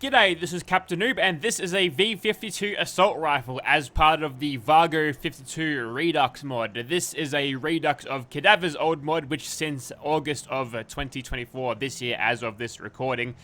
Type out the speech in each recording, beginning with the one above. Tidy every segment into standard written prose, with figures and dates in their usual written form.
G'day, this is Captainoob, and this is a V52 assault rifle as part of the Vargo 52 Redux mod. This is a Redux of Cadaver's old mod, which since August of 2024, this year as of this recording,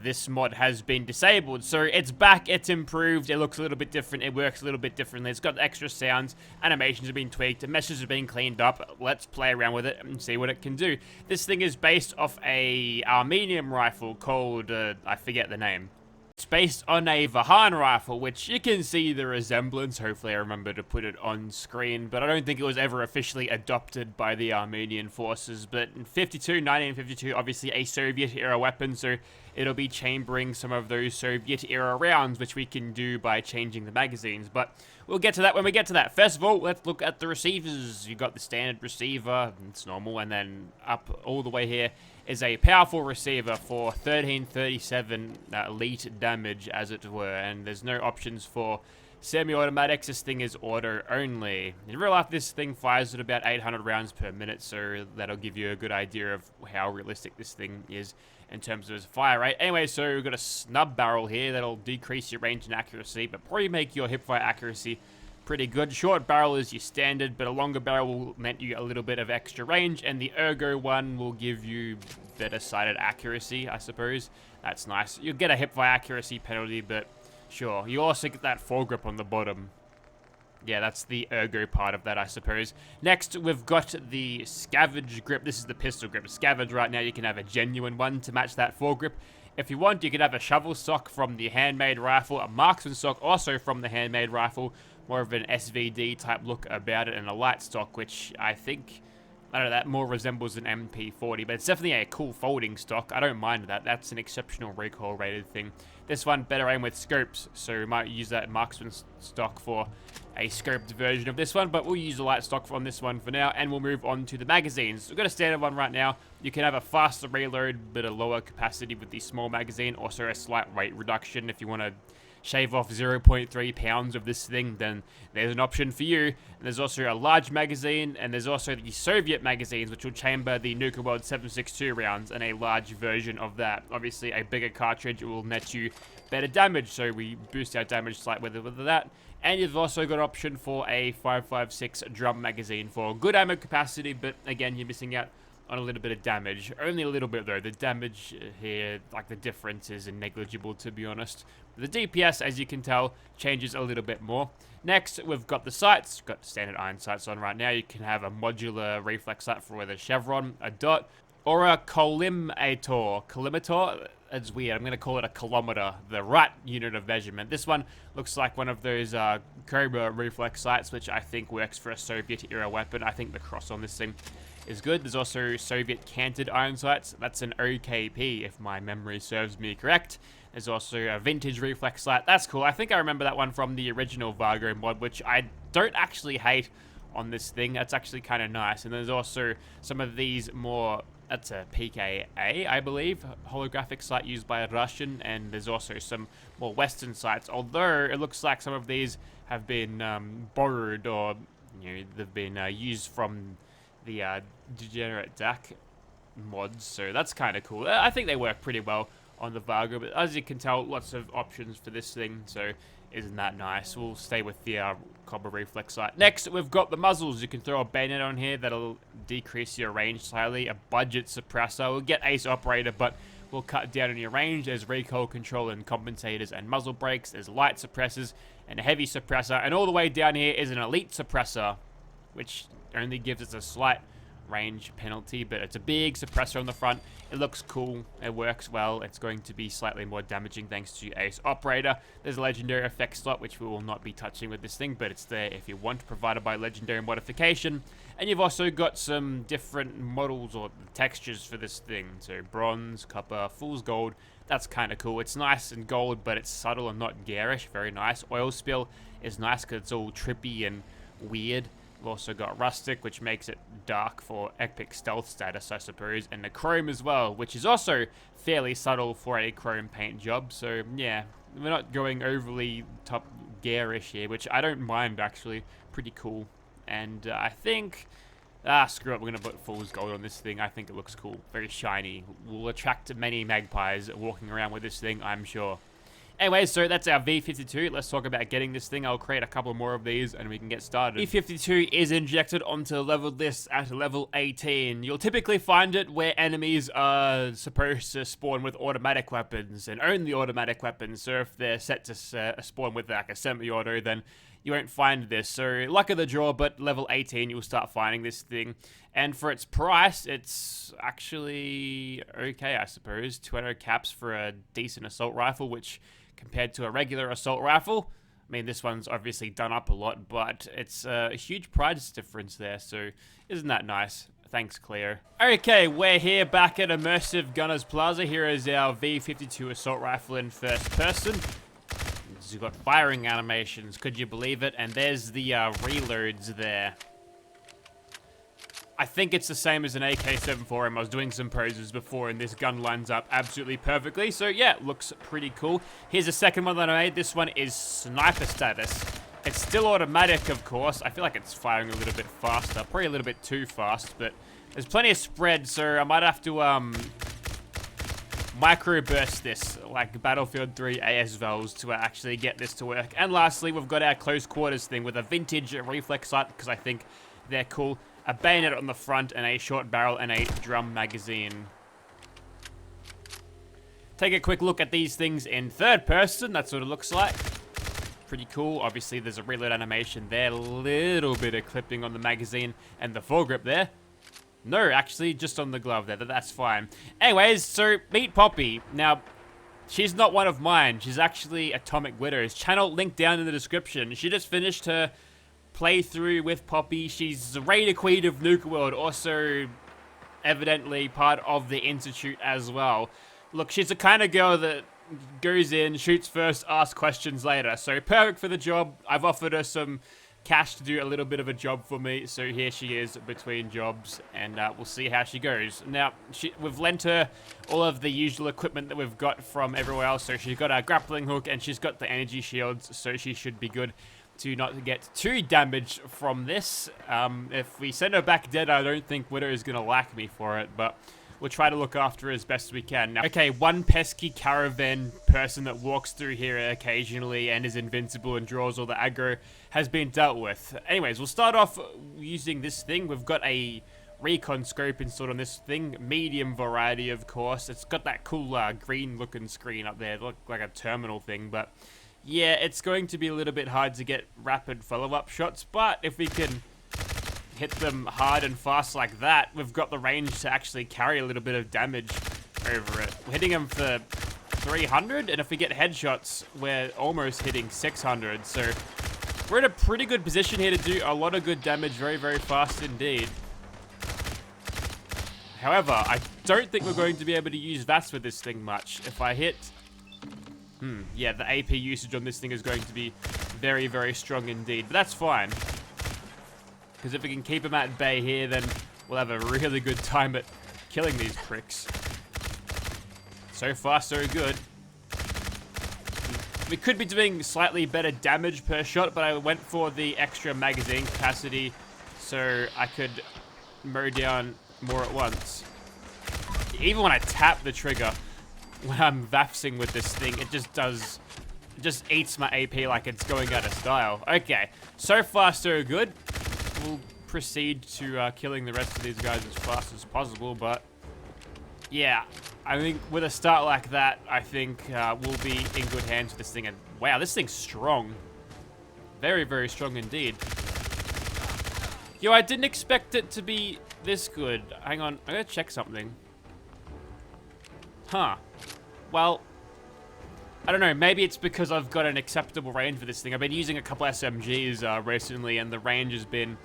this mod has been disabled. So it's back, it's improved, it looks a little bit different, it works a little bit differently, it's got extra sounds, animations have been tweaked, the messages have been cleaned up. Let's play around with it and see what it can do. This thing is based off a Armenian rifle called, I forget the name. It's based on a Vahan rifle, which you can see the resemblance. Hopefully I remember to put it on screen, but I don't think it was ever officially adopted by the Armenian forces. But in 1952, obviously a Soviet-era weapon, so it'll be chambering some of those Soviet-era rounds, which we can do by changing the magazines. But we'll get to that when we get to that. First of all, let's look at the receivers. You got the standard receiver, it's normal, and then up all the way here is a powerful receiver for 1337 elite damage, as it were, and there's no options for semi-automatics. This thing is auto only. In real life, this thing fires at about 800 rounds per minute, so that'll give you a good idea of how realistic this thing is in terms of its fire rate. Anyway, so we've got a snub barrel here that'll decrease your range and accuracy, but probably make your hipfire accuracy pretty good. Short barrel is your standard, but a longer barrel will net you a little bit of extra range, and the ergo one will give you better sighted accuracy, I suppose. That's nice. You'll get a hipfire accuracy penalty, but sure. You also get that foregrip on the bottom. Yeah, that's the ergo part of that, I suppose. Next, we've got the scavenge grip. This is the pistol grip. Scavenge right now, you can have a genuine one to match that foregrip. If you want, you can have a shovel stock from the handmade rifle, a marksman stock also from the handmade rifle, more of an SVD type look about it, and a light stock, which I think, I don't know, that more resembles an MP40, but it's definitely a cool folding stock. I don't mind that. That's an exceptional recoil rated thing. This one, better aim with scopes, so we might use that marksman stock for a scoped version of this one, but we'll use the light stock on this one for now, and we'll move on to the magazines. We've got a standard one right now. You can have a faster reload, but a lower capacity with the small magazine, also a slight weight reduction. If you want to shave off 0.3 pounds of this thing, then there's an option for you. And there's also a large magazine, and there's also the Soviet magazines, which will chamber the Nuka World 7.62 rounds, and a large version of that. Obviously, a bigger cartridge will net you better damage, so we boost our damage slightly with that. And you've also got an option for a 5.56 drum magazine for good ammo capacity, but again, you're missing out on a little bit of damage. Only a little bit though. The damage here, like the difference is negligible, to be honest. The DPS, as you can tell, changes a little bit more. Next, we've got the sights. We've got standard iron sights on right now. You can have a modular reflex sight for a chevron, a dot, or a collimator. Collimator? It's weird. I'm going to call it a kilometer, the right unit of measurement. This one looks like one of those Cobra reflex sights, which I think works for a Soviet-era weapon. I think the cross on this thing is good. There's also Soviet canted iron sights. That's an OKP, if my memory serves me correct. There's also a vintage reflex sight. That's cool. I think I remember that one from the original Vargo mod, which I don't actually hate on this thing. That's actually kind of nice. And there's also some of these more, that's a PKA, I believe, holographic sight used by a Russian, and there's also some more Western sights, although it looks like some of these have been borrowed, or they've been used from the Degenerate DAC mods, so that's kind of cool. I think they work pretty well on the Vargo, but as you can tell, lots of options for this thing, so isn't that nice? We'll stay with the Cobra reflex sight. Next, we've got the muzzles. You can throw a bayonet on here that'll decrease your range slightly. A budget suppressor. We'll get ace operator, but we'll cut down on your range. There's recoil control and compensators and muzzle brakes. There's light suppressors and a heavy suppressor. And all the way down here is an elite suppressor, which only gives us a slight range penalty, but it's a big suppressor on the front. It looks cool, it works well. It's going to be slightly more damaging thanks to ace operator. There's a legendary effect slot, which we will not be touching with this thing, but it's there if you want, provided by legendary modification. And you've also got some different models or textures for this thing, so bronze, copper, fool's gold. That's kind of cool. It's nice and gold, but it's subtle and not garish. Very nice. Oil spill is nice because it's all trippy and weird. We've also got rustic, which makes it dark for epic stealth status, I suppose, and the chrome as well, which is also fairly subtle for a chrome paint job. So yeah, we're not going overly top garish here, which I don't mind actually. Pretty cool. And I think, screw it, we're gonna put fool's gold on this thing. I think it looks cool, very shiny. Will attract many magpies walking around with this thing, I'm sure. Anyway, so that's our V52. Let's talk about getting this thing. I'll create a couple more of these and we can get started. V52 is injected onto the leveled list at level 18. You'll typically find it where enemies are supposed to spawn with automatic weapons and only automatic weapons. So if they're set to spawn with like a semi-auto, then you won't find this. So luck of the draw, but level 18 you'll start finding this thing. And for its price, it's actually okay, I suppose. 200 caps for a decent assault rifle, which compared to a regular assault rifle, I mean, this one's obviously done up a lot, but it's a huge price difference there, so isn't that nice? Thanks, Cleo. Okay, we're here back at Immersive Gunners Plaza. Here is our V52 assault rifle in first person. It's got firing animations, could you believe it? And there's the reloads there. I think it's the same as an AK-74M. I was doing some poses before, and this gun lines up absolutely perfectly. So yeah, looks pretty cool. Here's the second one that I made. This one is sniper status. It's still automatic, of course. I feel like it's firing a little bit faster. Probably a little bit too fast, but there's plenty of spread, so I might have to microburst this, like Battlefield 3 ASVALs, to actually get this to work. And lastly, we've got our close quarters thing with a vintage reflex sight, because I think they're cool. A bayonet on the front, and a short barrel, and a drum magazine. Take a quick look at these things in third person. That's what it looks like. Pretty cool. Obviously, there's a reload animation there. A little bit of clipping on the magazine and the foregrip there. No, actually, just on the glove there. That's fine. Anyways, so meet Poppy. Now, she's not one of mine. She's actually Atomic Widow's channel, linked down in the description. She just finished her playthrough with Poppy. She's the Raider Queen of Nuka World, also evidently part of the Institute as well. Look, she's the kind of girl that goes in, shoots first, asks questions later. So perfect for the job. I've offered her some cash to do a little bit of a job for me, so here she is between jobs, and we'll see how she goes. Now, we've lent her all of the usual equipment that we've got from everywhere else. So she's got our grappling hook, and she's got the energy shields, so she should be good to not get too damaged from this. If we send her back dead, I don't think Widow is going to lack me for it, but we'll try to look after her as best we can. Now, okay, one pesky caravan person that walks through here occasionally and is invincible and draws all the aggro has been dealt with. Anyways, we'll start off using this thing. We've got a recon scope installed on this thing, medium variety, of course. It's got that cool green looking screen up there, look like a terminal thing, but yeah, it's going to be a little bit hard to get rapid follow-up shots, but if we can hit them hard and fast like that, we've got the range to actually carry a little bit of damage over it. We're hitting them for 300, and if we get headshots, we're almost hitting 600, so we're in a pretty good position here to do a lot of good damage very, very fast indeed. However, I don't think we're going to be able to use VATS with this thing much. If I hit... yeah, the AP usage on this thing is going to be very, very strong indeed. But that's fine. Because if we can keep them at bay here, then we'll have a really good time at killing these pricks. So far, so good. We could be doing slightly better damage per shot, but I went for the extra magazine capacity so I could mow down more at once. Even when I tap the trigger, when I'm vapsing with this thing, it just eats my AP like it's going out of style. Okay, so far so good. We'll proceed to killing the rest of these guys as fast as possible, but yeah, I think with a start like that, I think we'll be in good hands with this thing. And wow, this thing's strong. Very, very strong indeed. Yo, I didn't expect it to be this good. Hang on, I'm gonna check something. Huh. Well, I don't know, maybe it's because I've got an acceptable range for this thing. I've been using a couple SMGs recently, and the range has been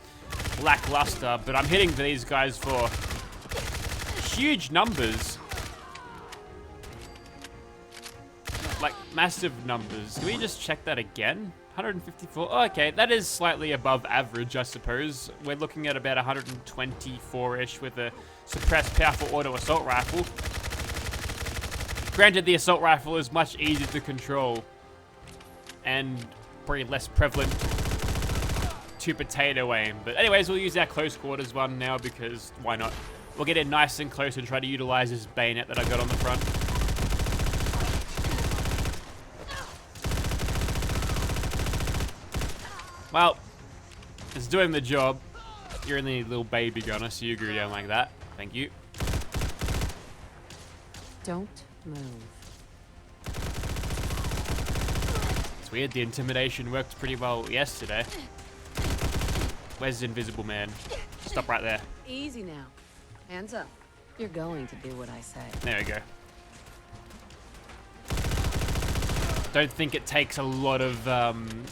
lackluster, but I'm hitting these guys for huge numbers. Like, massive numbers. Can we just check that again? 154. Oh, okay, that is slightly above average, I suppose. We're looking at about 124-ish with a suppressed powerful auto assault rifle. Granted, the assault rifle is much easier to control and probably less prevalent to potato aim. But anyways, we'll use our close quarters one now because why not? We'll get in nice and close and try to utilize this bayonet that I got on the front. Well, it's doing the job. You're only a little baby gunner, so you grew down like that. Thank you. Don't move. It's weird, the intimidation worked pretty well yesterday. Where's the invisible man? Stop right there. Easy now. Hands up. You're going to do what I say. There we go. Don't think it takes a lot of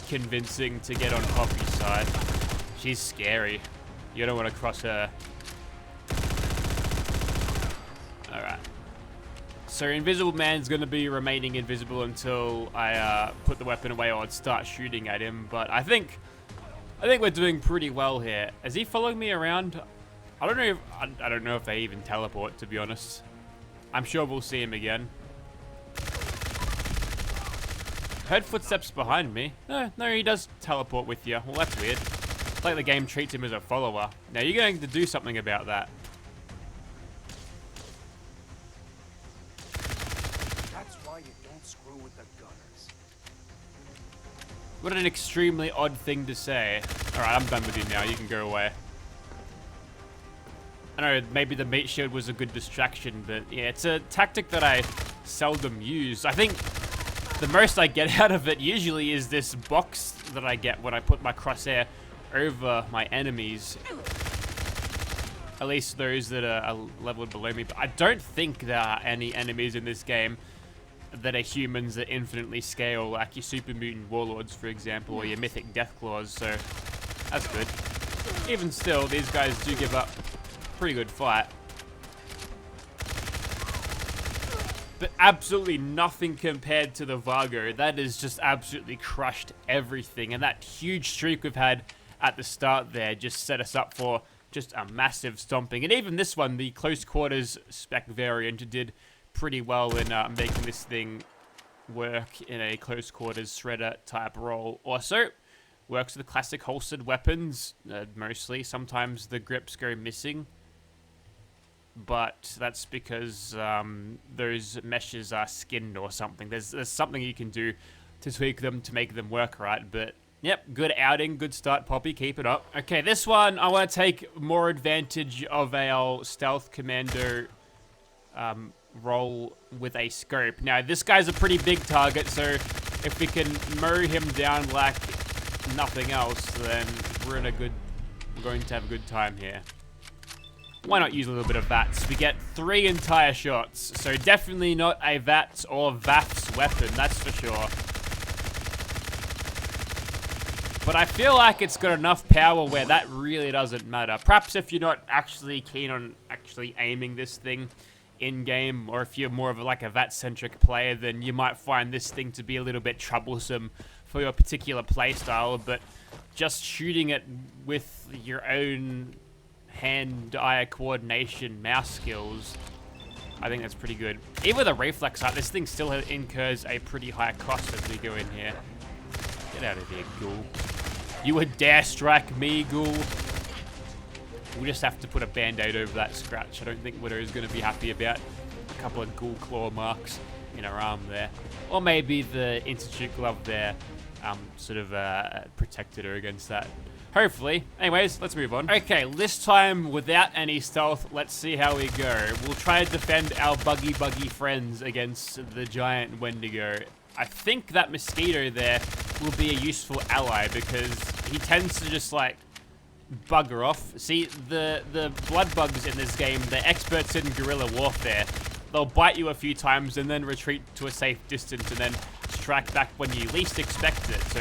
convincing to get on Poppy's side. She's scary. You don't want to cross her. Alright. So Invisible Man's going to be remaining invisible until I put the weapon away or start shooting at him. But I think we're doing pretty well here. Is he following me around? I don't know. I don't know if they even teleport, to be honest. I'm sure we'll see him again. Heard footsteps behind me. No, he does teleport with you. Well, that's weird. It's like the game treats him as a follower. Now you're going to do something about that. That's why you don't screw with the gunners. What an extremely odd thing to say. Alright, I'm done with you now. You can go away. I know, maybe the meat shield was a good distraction, but yeah, it's a tactic that I seldom use. I think the most I get out of it usually is this box that I get when I put my crosshair over my enemies. At least those that are leveled below me. But I don't think there are any enemies in this game that are humans that infinitely scale, like your super mutant warlords, for example, or your mythic deathclaws, so that's good. Even still, these guys do give up a pretty good fight. But absolutely nothing compared to the Vargo. That has just absolutely crushed everything. And that huge streak we've had at the start there just set us up for just a massive stomping. And even this one, the close quarters spec variant, did pretty well in making this thing work in a close quarters shredder type role. Also, works with the classic holstered weapons, mostly. Sometimes the grips go missing. But that's because those meshes are skinned or something. There's something you can do to tweak them to make them work right. But yep, good outing, good start, Poppy. Keep it up. Okay, this one I want to take more advantage of our stealth commando role with a scope. Now this guy's a pretty big target, so if we can mow him down like nothing else, then we're going to have a good time here. Why not use a little bit of VATS? We get 3 entire shots, so definitely not a VATS or VAFS weapon, that's for sure. But I feel like it's got enough power where that really doesn't matter. Perhaps if you're not actually keen on actually aiming this thing in-game, or if you're more of like a VATS-centric player, then you might find this thing to be a little bit troublesome for your particular playstyle, but just shooting it with your own hand-eye coordination, mouse skills, I think that's pretty good. Even with a reflex sight, this thing still incurs a pretty high cost as we go in here. Get out of here, ghoul. You would dare strike me, ghoul? We'll just have to put a band-aid over that scratch. I don't think Widow is going to be happy about a couple of ghoul claw marks in her arm there. Or maybe the Institute glove there sort of protected her against that. Hopefully. Anyways, let's move on. Okay, this time without any stealth, let's see how we go. We'll try to defend our buggy friends against the giant Wendigo. I think that mosquito there will be a useful ally because he tends to just like bugger off. See, the blood bugs in this game, they're experts in guerrilla warfare. They'll bite you a few times and then retreat to a safe distance and then strike back when you least expect it. So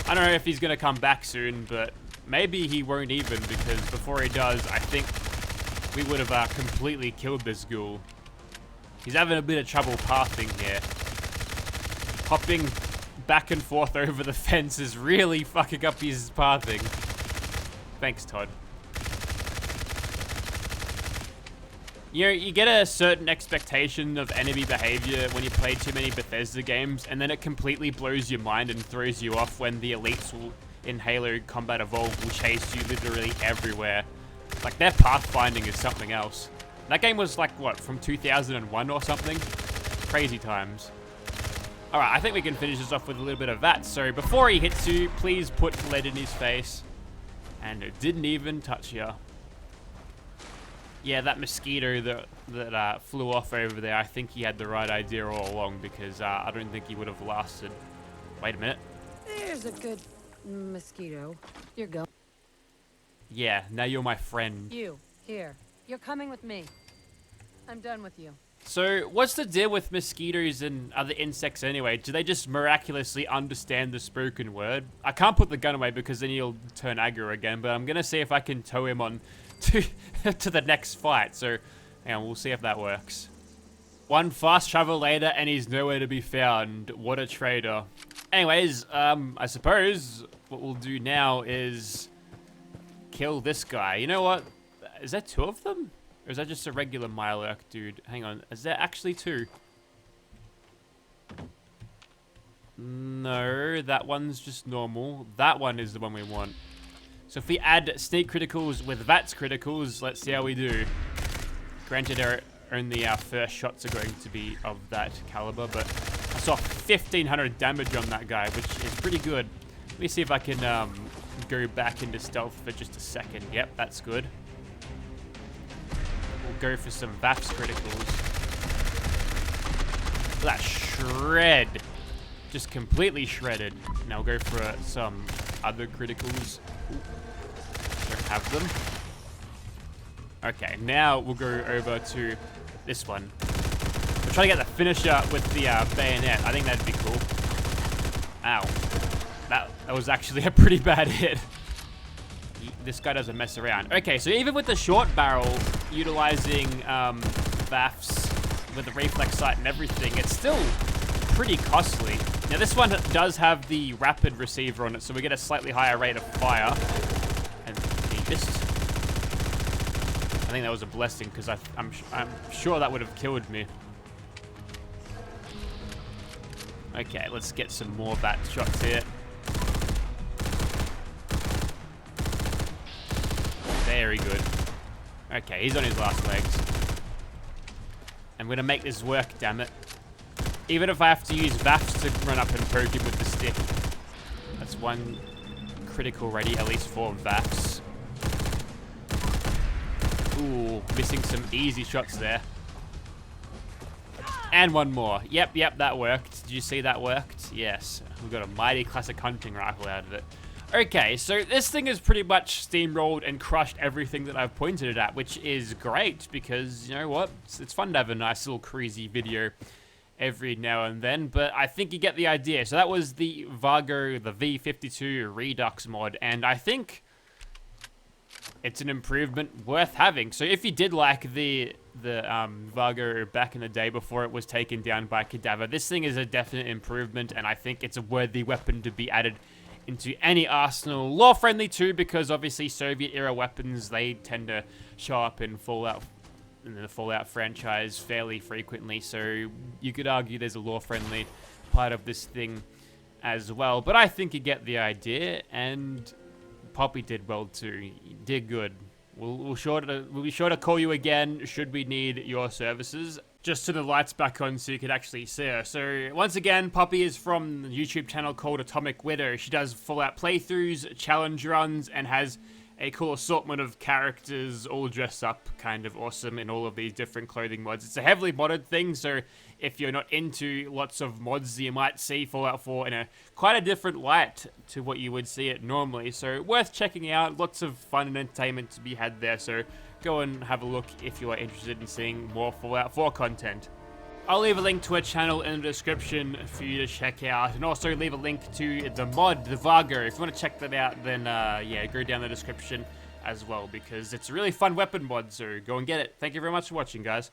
I don't know if he's going to come back soon, but maybe he won't even, because before he does, I think we would have completely killed this ghoul. He's having a bit of trouble pathing here. Hopping back and forth over the fence is really fucking up his pathing. Thanks, Todd. You know, you get a certain expectation of enemy behavior when you play too many Bethesda games, and then it completely blows your mind and throws you off when the elites in Halo Combat Evolved will chase you literally everywhere. Like, their pathfinding is something else. That game was like, what, from 2001 or something? Crazy times. Alright, I think we can finish this off with a little bit of that. So before he hits you, please put lead in his face. And it didn't even touch you. Yeah, that mosquito that flew off over there, I think he had the right idea all along, because I don't think he would have lasted. Wait a minute. There's a good mosquito. You're going. Yeah, now you're my friend. You, here. You're coming with me. I'm done with you. So, what's the deal with mosquitoes and other insects anyway? Do they just miraculously understand the spoken word? I can't put the gun away because then he'll turn aggro again, but I'm gonna see if I can tow him on to the next fight. So, hang on, we'll see if that works. One fast travel later and he's nowhere to be found. What a traitor. Anyways, I suppose what we'll do now is kill this guy. You know what? Is that two of them? Or is that just a regular Mirelurk dude? Hang on, is there actually two? No, that one's just normal. That one is the one we want. So if we add sneak criticals with VATS criticals, let's see how we do. Granted, only our first shots are going to be of that caliber, but I saw 1,500 damage on that guy, which is pretty good. Let me see if I can go back into stealth for just a second. Yep, that's good. We'll go for some VAPS criticals. Look at that shred. Just completely shredded. Now we'll go for some other criticals. Ooh. Don't have them. Okay, now we'll go over to this one. We'll try to get the finisher with the bayonet. I think that'd be cool. Ow. That was actually a pretty bad hit. This guy doesn't mess around. Okay, so even with the short barrel, utilizing VAFs with the reflex sight and everything, it's still pretty costly. Now this one does have the rapid receiver on it, so we get a slightly higher rate of fire. And he missed. I think that was a blessing, because I'm sure that would have killed me. Okay, let's get some more bat shots here. Very good. Okay, he's on his last legs. I'm gonna make this work, damn it. Even if I have to use VAFs to run up and poke him with the stick. That's one critical ready, at least 4 VAFs. Ooh, missing some easy shots there. And one more. Yep, that worked. Did you see that worked? Yes. We got a mighty classic hunting rifle out of it. Okay, so this thing has pretty much steamrolled and crushed everything that I've pointed it at, which is great because, you know what? It's fun to have a nice little crazy video every now and then, but I think you get the idea. So that was the Vargo, the V52 Redux mod, and I think it's an improvement worth having. So if you did like the Vargo back in the day before it was taken down by Cadaver, this thing is a definite improvement, and I think it's a worthy weapon to be added into any arsenal. Lore friendly too, because obviously Soviet era weapons, they tend to show up in the Fallout franchise fairly frequently, so you could argue there's a lore friendly part of this thing as well. But I think you get the idea, and Poppy did well too. You did good. We'll be sure to call you again should we need your services. Just turn the lights back on so you could actually see her. So once again, Poppy is from the YouTube channel called Atomic Widow. She does Fallout playthroughs, challenge runs, and has a cool assortment of characters all dressed up kind of awesome in all of these different clothing mods. It's a heavily modded thing, so if you're not into lots of mods, you might see Fallout 4 in quite a different light to what you would see it normally. So worth checking out. Lots of fun and entertainment to be had there, so go and have a look if you are interested in seeing more Fallout 4 content. I'll leave a link to her channel in the description for you to check out, and also leave a link to the mod, the Vargo. If you want to check that out, then yeah, go down the description as well, because it's a really fun weapon mod, so go and get it. Thank you very much for watching, guys.